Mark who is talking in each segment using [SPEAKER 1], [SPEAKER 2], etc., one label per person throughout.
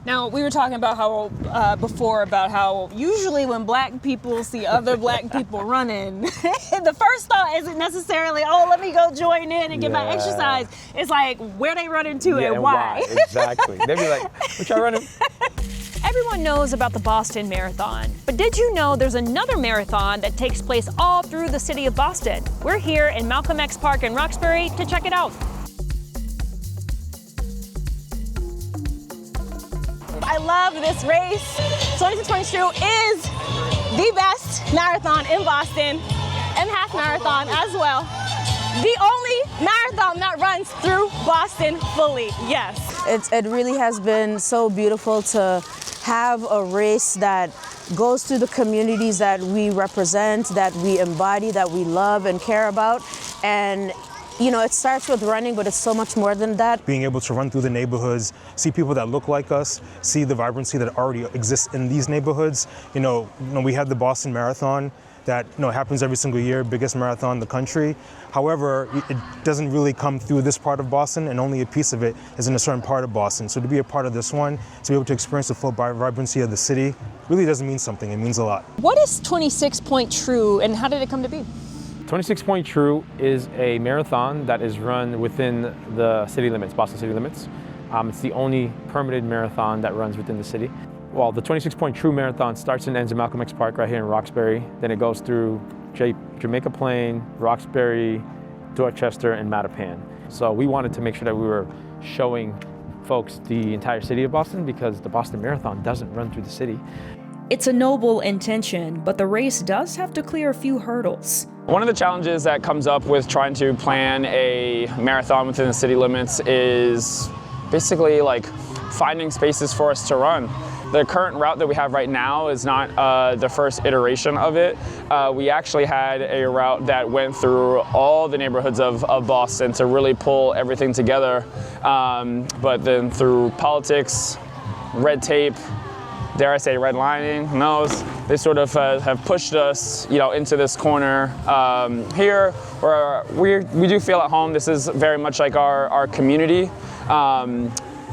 [SPEAKER 1] Now, we were talking about how, before, about how usually when black people see other black people running, the first thought isn't necessarily, oh, let me go join in and get my exercise. It's like, where they running to and why.
[SPEAKER 2] Exactly. They'd be like, what y'all running?
[SPEAKER 1] Everyone knows about the Boston Marathon, but did you know there's another marathon that takes place all through the city of Boston? We're here in Malcolm X Park in Roxbury to check it out. I love this race. 2622 is the best marathon in Boston and half marathon as well. The only marathon that runs through Boston fully, yes.
[SPEAKER 3] It really has been so beautiful to have a race that goes through the communities that we represent, that we embody, that we love and care about. And you know, it starts with running, but it's so much more than that.
[SPEAKER 4] Being able to run through the neighborhoods, see people that look like us, see the vibrancy that already exists in these neighborhoods. You know, we had the Boston Marathon that happens every single year, biggest marathon in the country. However, it doesn't really come through this part of Boston, and only a piece of it is in a certain part of Boston. So to be a part of this one, to be able to experience the full vibrancy of the city, really doesn't mean something, it means a lot.
[SPEAKER 1] What is 26 Point True and how did it come to be?
[SPEAKER 2] 26 Point True is a marathon that is run within the city limits, Boston city limits. It's the only permitted marathon that runs within the city. Well, the 26 Point True marathon starts and ends in Malcolm X Park right here in Roxbury. Then it goes through Jamaica Plain, Roxbury, Dorchester, and Mattapan. So we wanted to make sure that we were showing folks the entire city of Boston because the Boston Marathon doesn't run through the city.
[SPEAKER 5] It's a noble intention, but the race does have to clear a few hurdles.
[SPEAKER 6] One of the challenges that comes up with trying to plan a marathon within the city limits is basically like finding spaces for us to run. The current route that we have right now is not the first iteration of it. We actually had a route that went through all the neighborhoods of Boston to really pull everything together. But then through politics, red tape, dare I say redlining, who knows, they sort of have pushed us, into this corner here where we do feel at home. This is very much like our community.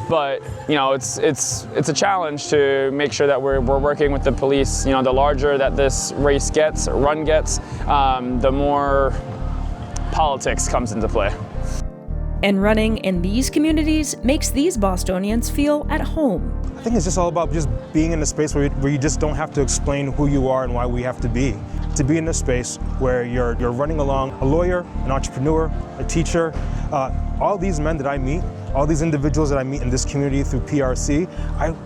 [SPEAKER 6] But it's a challenge to make sure that we're working with the police. The larger that this race gets, the more politics comes into play.
[SPEAKER 5] And running in these communities makes these Bostonians feel at home.
[SPEAKER 4] I think it's just all about just being in a space where you just don't have to explain who you are and why we have to be. To be in a space where you're running along a lawyer, an entrepreneur, a teacher, all these men that I meet, all these individuals that I meet in this community through PRC,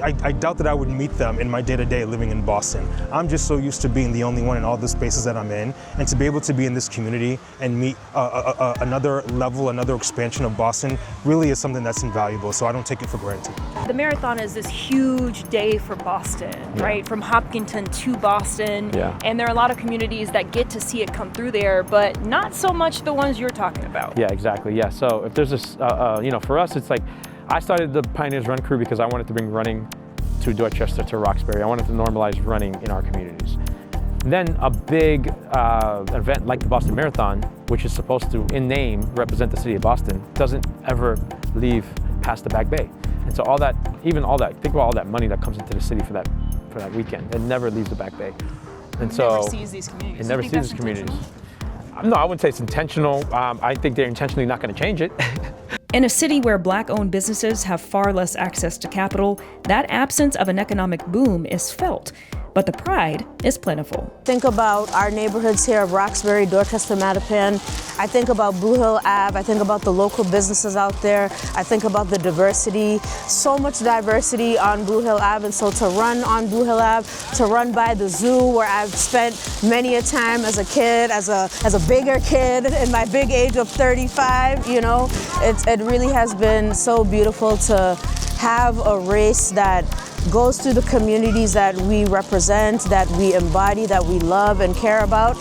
[SPEAKER 4] I doubt that I would meet them in my day-to-day living in Boston. I'm just so used to being the only one in all the spaces that I'm in, and to be able to be in this community and meet another level, another expansion of Boston really is something that's invaluable, so I don't take it for granted.
[SPEAKER 1] The marathon is this huge day for Boston, right? From Hopkinton to Boston, and there are a lot of communities that get to see it come through there, but not so much the ones you're talking about.
[SPEAKER 2] Yeah, exactly, yeah. So if there's this, for us, it's like, I started the Pioneers Run Crew because I wanted to bring running to Dorchester, to Roxbury. I wanted to normalize running in our communities. Then a big event like the Boston Marathon, which is supposed to, in name, represent the city of Boston, doesn't ever leave past the Back Bay. And so think about all that money that comes into the city for that weekend. It never leaves the Back Bay. And so
[SPEAKER 1] never sees these communities.
[SPEAKER 2] It never sees these communities. No, I wouldn't say it's intentional. I think they're intentionally not going to change it.
[SPEAKER 5] In a city where Black-owned businesses have far less access to capital, that absence of an economic boom is felt, but the pride is plentiful.
[SPEAKER 3] Think about our neighborhoods here of Roxbury, Dorchester, Mattapan. I think about Blue Hill Ave. I think about the local businesses out there. I think about the diversity. So much diversity on Blue Hill Ave, and so to run on Blue Hill Ave, to run by the zoo where I've spent many a time as a kid, as a bigger kid in my big age of 35, it really has been so beautiful to have a race that goes through the communities that we represent, that we embody, that we love and care about.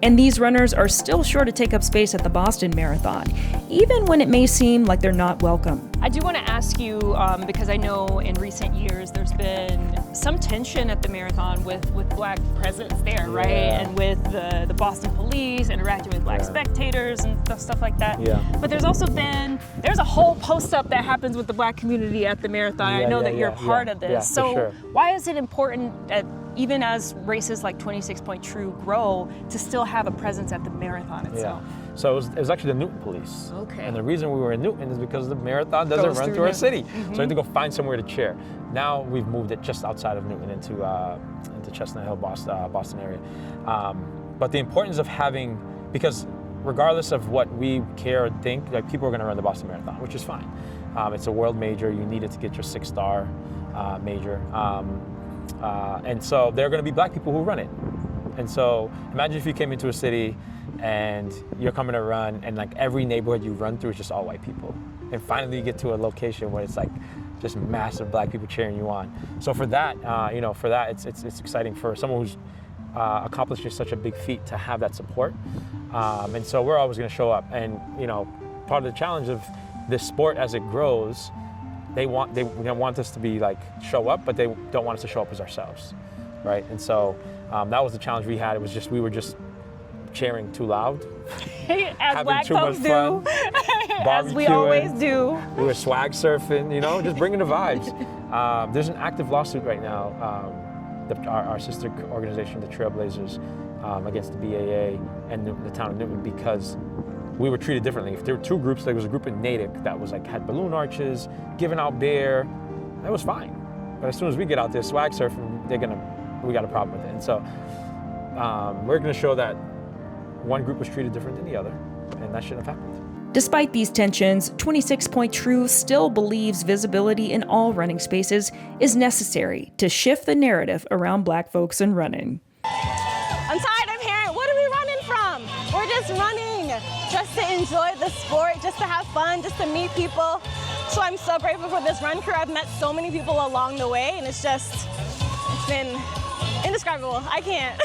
[SPEAKER 5] And these runners are still sure to take up space at the Boston Marathon, even when it may seem like they're not welcome. I do want to ask you, because I know in recent years there's been some tension at the marathon with Black presence there, right? And with the Boston police interacting with Black spectators and stuff like that. But there's also there's a whole post-up that happens with the Black community at the marathon. I know that you're a part of this. So why is it important that even as races like 26 Point True grow, to still have a presence at the marathon itself?
[SPEAKER 2] So it was actually the Newton police.
[SPEAKER 5] Okay.
[SPEAKER 2] And the reason we were in Newton is because the marathon doesn't run through our city. So we had to go find somewhere to cheer. Now we've moved it just outside of Newton into Chestnut Hill, Boston area. But the importance of having, because regardless of what we care or think, like, people are going to run the Boston Marathon, which is fine. It's a world major. You need it to get your 6-star major. And so there are going to be Black people who run it. And so imagine if you came into a city and you're coming to run, and like every neighborhood you run through is just all white people. And finally you get to a location where it's like just massive Black people cheering you on. So for that, it's exciting for someone who's accomplished such a big feat to have that support. And so we're always going to show up. And part of the challenge of this sport as it grows, they want us to be like show up, but they don't want us to show up as ourselves, right? And so that was the challenge we had. It was just we were just cheering too loud,
[SPEAKER 1] as Black folks do, as we always do.
[SPEAKER 2] We were swag surfing, just bringing the vibes. There's an active lawsuit right now. Our sister organization, the Trailblazers, against the BAA and the town of Newton, because we were treated differently. If there were two groups, there was a group in Natick that was like had balloon arches, giving out beer. That was fine. But as soon as we get out there swag surfing, we got a problem with it. And so we're gonna show that one group was treated different than the other, and that shouldn't have happened.
[SPEAKER 5] Despite these tensions, 26 Point True still believes visibility in all running spaces is necessary to shift the narrative around Black folks and running.
[SPEAKER 1] I'm tired of hearing, what are we running from? We're just running just to enjoy the sport, just to have fun, just to meet people. So I'm so grateful for this run crew. I've met so many people along the way, and it's been indescribable. I can't.